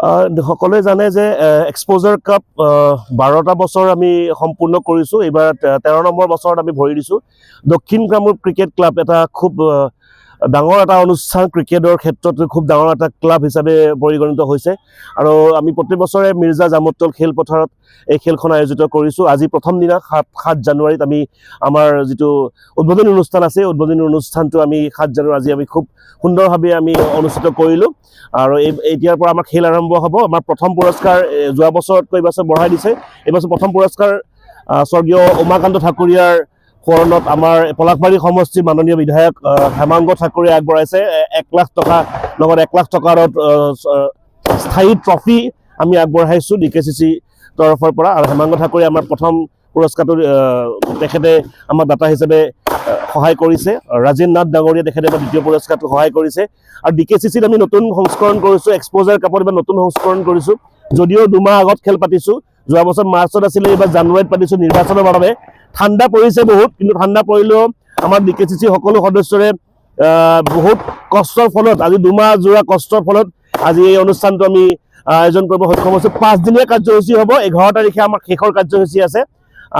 সকলোৱে জানে যে এক্সপ'জাৰ কাপ 12টা বছৰ আমি সম্পূৰ্ণ কৰিছোঁ। এইবাৰ 13 নম্বৰ বছৰত আমি ভৰি দিছোঁ। দক্ষিণ কামৰূপ ক্ৰিকেট ক্লাব এটা খুব ডাঙৰ এটা অনুষ্ঠান, ক্ৰিকেটৰ ক্ষেত্ৰত খুব ডাঙৰ এটা ক্লাব হিচাপে পৰিগণিত হৈছে আৰু আমি প্ৰতি বছৰে মিৰ্জা জামুতল খেলপথাৰত এই খেলখন আয়োজিত কৰিছোঁ। আজি প্ৰথম দিনা 7 জানুৱাৰীত আমি আমাৰ যিটো উদ্বোধনী অনুষ্ঠান আছে, উদ্বোধনী অনুষ্ঠানটো আমি 7 জানুৱাৰী আজি আমি খুব সুন্দৰভাৱে আমি অনুষ্ঠিত কৰিলোঁ আৰু এতিয়াৰ পৰা আমাৰ খেল আৰম্ভ হ'ব। আমাৰ প্ৰথম পুৰস্কাৰ যোৱা বছৰতকৈ এইবছৰ বঢ়াই দিছে। এইবছৰ প্ৰথম পুৰস্কাৰ স্বৰ্গীয় উমাকান্ত ঠাকুৰীয়াৰ সোঁৱৰণত আমাৰ পলাশবাৰী সমষ্টিৰ মাননীয় বিধায়ক হেমাংগ ঠাকুৰীয়াই আগবঢ়াইছে 1 লাখ টকা, লগত 1 লাখ টকাৰ স্থায়ী ট্ৰফি আমি আগবঢ়াইছোঁ DKCC তৰফৰ পৰা। আৰু হেমাংগ ঠাকুৰীয়াই আমাৰ প্ৰথম পুৰস্কাৰটো তেখেতে আমাক দাতা হিচাপে সহায় কৰিছে। ৰাজেন নাথ ডাঙৰীয়া তেখেতে আমাৰ দ্বিতীয় পুৰস্কাৰটো সহায় কৰিছে। আৰু DKCCত আমি নতুন সংস্কৰণ কৰিছোঁ, এক্সপ'জাৰ কাপত এবাৰ নতুন সংস্কৰণ কৰিছোঁ। যদিও 2 মাহ আগত খেল পাতিছোঁ, যোৱা বছৰ মাৰ্চত আছিলে, এইবাৰ জানুৱাৰীত পাতিছোঁ নিৰ্বাচনৰ বাবে। ঠাণ্ডা পৰিছে বহুত, কিন্তু ঠাণ্ডা পৰিলেও আমাৰ DKCC সকলো সদস্যৰে বহুত কষ্টৰ ফলত, আজি 2 মাহ জোৰা কষ্টৰ ফলত আজি এই অনুষ্ঠানটো আমি আয়োজন কৰিব সক্ষম হৈছোঁ। 5 দিনীয়া কাৰ্যসূচী হ'ব। 11 তাৰিখে আমাৰ শেষৰ কাৰ্যসূচী আছে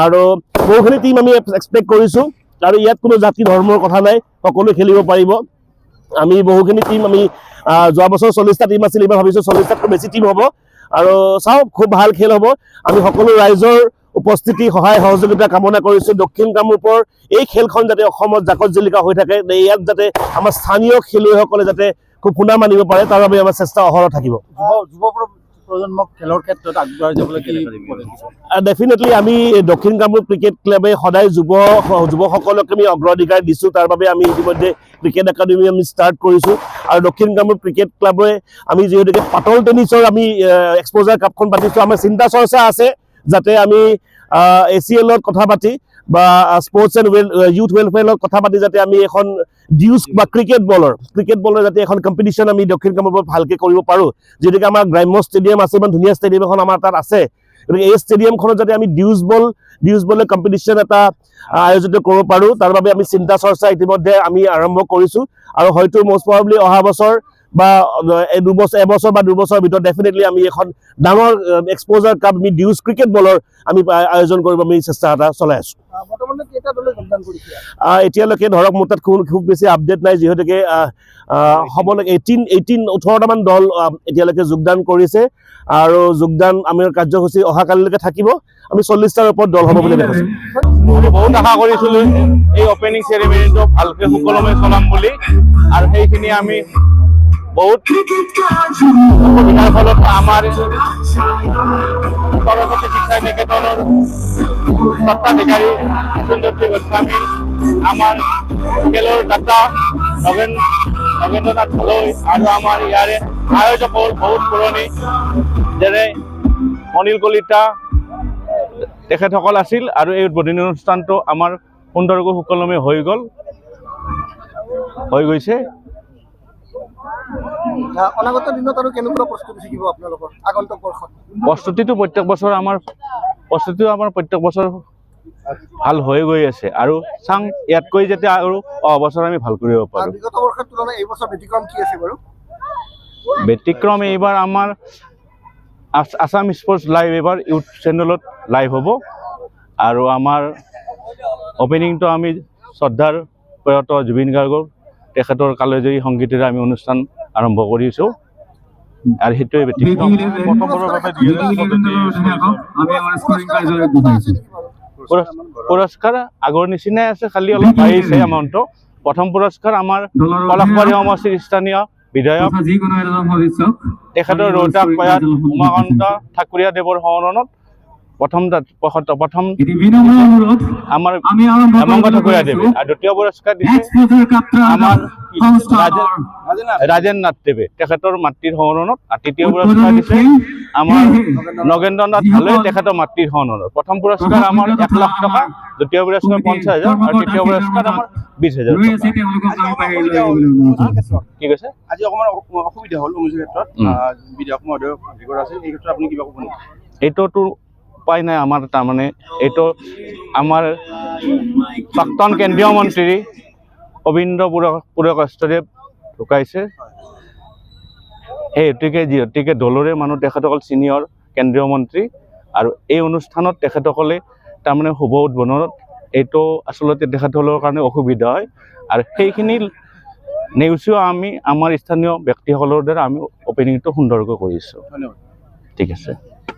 আৰু বহুখিনি টিম আমি এক্সপেক্ট কৰিছোঁ আৰু ইয়াত কোনো জাতি ধৰ্মৰ কথা নাই, সকলোৱে খেলিব পাৰিব। আমি বহুখিনি টিম আমি যোৱা বছৰ 40টা টিম আছিল, এইবাৰ ভাবিছোঁ 40টাতকৈ বেছি টিম হ'ব আৰু চাওক খুব ভাল খেল হ'ব। আমি সকলো ৰাইজৰ উপস্থিতি, সহায় সহযোগিতা কামনা কৰিছোঁ। দক্ষিণ কামৰূপৰ এই খেলখন যাতে অসমত জাকত জিলিকা হৈ থাকে, ইয়াত যাতে আমাৰ স্থানীয় খেলুৱৈসকলে যাতে খুব সুনাম আনিব পাৰে, তাৰ বাবে আমাৰ চেষ্টা অহৰহ থাকিব। প্ৰজন্মক খেলৰ ক্ষেত্ৰত আগবঢ়াই যাবলৈ ডেফিনেটলি আমি দক্ষিণ কামৰূপ ক্ৰিকেট ক্লাবে সদায় যুৱসকলক আমি অগ্ৰাধিকাৰ দিছোঁ। তাৰ বাবে আমি ইতিমধ্যে ক্ৰিকেট একাডেমি আমি ষ্টাৰ্ট কৰিছোঁ আৰু দক্ষিণ কামৰূপ ক্ৰিকেট ক্লাবে আমি যিহেতুকে পাতল টেনিছৰ আমি এক্সপ'জাৰ কাপখন পাতিছোঁ, আমাৰ চিন্তা চৰ্চা আছে যাতে আমি ACL কথা পাতি বা স্পৰ্টছ এণ্ড ইউথ ৱেলফেয়াৰৰ কথা পাতি যাতে আমি এখন ডিউজ বা ক্ৰিকেট বলৰ যাতে এখন কম্পিটিশ্যন আমি দক্ষিণ কামৰূপত ভালকৈ কৰিব পাৰোঁ। যিহেতুকে আমাৰ গ্ৰাম্য ষ্টেডিয়াম আছে, ইমান ধুনীয়া ষ্টেডিয়াম এখন আমাৰ তাত আছে, গতিকে এই ষ্টেডিয়ামখনত যাতে আমি ডিউজ বলৰ কম্পিটিশ্যন এটা আয়োজিত কৰিব পাৰোঁ, তাৰ বাবে আমি চিন্তা চৰ্চা ইতিমধ্যে আমি আৰম্ভ কৰিছোঁ আৰু হয়তো মষ্ট প্ৰবাবলি অহা বছৰ বা এবছৰ বা 2 বছৰৰ ভিতৰত ডেফিনেটলি আমি এখন ডাঙৰ এক্সপ'জাৰ কাপ আমি ডিউজ ক্ৰিকেট বলৰ আমি আয়োজন কৰিব আমি চেষ্টা এটা চলাই আছোঁ। এতিয়ালৈকে ধৰক মোৰ তাত খুব বেছি আপডেট নাই, যিহেতুকে হ'ব লাগে 18-18টা দল এতিয়ালৈকে যোগদান কৰিছে আৰু যোগদান আমাৰ কাৰ্যসূচী অহাকালিলৈকে থাকিব। আমি 40টাৰ ওপৰত দল হ'ব বুলি দেখিছোঁ। বহুত আশা কৰিছিলোঁ এই অপেনিং চেৰিমনিটো ভালকৈ সুকলমে চলাম বুলি, আৰু সেইখিনি আমি বহুত অসুবিধাৰ ফলত আমাৰ সৰস্বতী শিক্ষা নিকেতনৰ স্বত্বাধিকাৰী সুন্দৰজী গোস্বামী, আমাৰ খেলৰ দাতা নগেন্দ্ৰনাথ ঢালৈ আৰু আমাৰ ইয়াৰে আয়োজক বহুত পুৰণি যেনে অনিল কলিতা তেখেতসকল আছিল আৰু এই উদ্বোধনী অনুষ্ঠানটো আমাৰ সুন্দৰকৈ সুকলমে হৈ গৈছে। অনাগত দিনত আৰু কেনেকুৱা প্ৰস্তুতি থাকিব আপোনালোকৰ আগন্তুক বৰ্ষত? প্ৰস্তুতিটো প্ৰত্যেক বছৰ ভাল হৈ গৈ আছে আৰু চাং ইয়াতকৈ যাতে আৰু অহা আমি ভাল কৰিব পাৰোঁ। বিগত বৰ্ষৰ তুলনাত এই বছৰ ব্যতিক্ৰম কি আছে বাৰু? ব্যতিক্ৰম এইবাৰ আমাৰ আছাম স্পৰ্টছ লাইভ এইবাৰ ইউথ চেনেলত লাইভ হ'ব আৰু আমাৰ অপেনিংটো আমি শ্ৰদ্ধাৰ প্ৰয়াত জুবিন গাৰ্গৰ তেখেতৰ কালজয়ী সংগীতেৰে আমি অনুষ্ঠান আৰম্ভ কৰিছোঁ আৰু সেইটোৱে ব্যতিক্ৰম। পুৰস্কাৰ আগৰ নিচিনাই আছে, খালি অলপ বাঢ়িছে এমাউণ্টটো। প্ৰথম পুৰস্কাৰ আমাৰ পলাশবাৰী সমষ্টিৰ স্থানীয় বিধায়ক তেখেতৰ দেউতাক প্ৰয়াত উমাকান্ত ঠাকুৰীয়া দেৱৰ সোঁৱৰণত প্ৰথম আমাৰ হেমংগ ঠাকুৰীয়া দেৱে আৰু দ্বিতীয় পুৰস্কাৰ দিছে আমাৰ ৰাজেন নাথ দেৱে তেখেতৰ মাতৃৰ সোঁৱৰণত, আৰু তৃতীয় পুৰস্কাৰ দিছে আমাৰ নগেন্দ্ৰনাথ ঢালৈ তেখেতৰ মাতৃৰ সোঁৱৰণত। প্ৰথম পুৰস্কাৰ আমাৰ 1 লাখ টকা, দ্বিতীয় পুৰস্কাৰ 50,000 আৰু তৃতীয় পুৰস্কাৰ আমাৰ 20,000 টকা। কি কৈছে? আজি অকণমান অসুবিধা হ'ল ক্ষেত্ৰত বিধায়ক মহোদয় আছে, এই ক্ষেত্ৰত আপুনি কিবা ক'ব নেকি? এইটোতো উপায় নাই আমাৰ, তাৰমানে এইটো আমাৰ প্ৰাক্তন কেন্দ্ৰীয় মন্ত্ৰী অবিন্দ্ৰ পুৰকাষ্টদেৱ ঢুকাইছে। সেই হেতুকে যিহেতুকে দলৰে মানুহ তেখেতসকল ছিনিয়ৰ কেন্দ্ৰীয় মন্ত্ৰী আৰু এই অনুষ্ঠানত তেখেতসকলে তাৰমানে শুভ উদ্বোধনত এইটো আচলতে তেখেতসকলৰ কাৰণে অসুবিধা হয় আৰু সেইখিনি নেওচিও আমি আমাৰ স্থানীয় ব্যক্তিসকলৰ দ্বাৰা আমি অপেনিংটো সুন্দৰকৈ কৰিছোঁ। ধন্যবাদ। ঠিক আছে।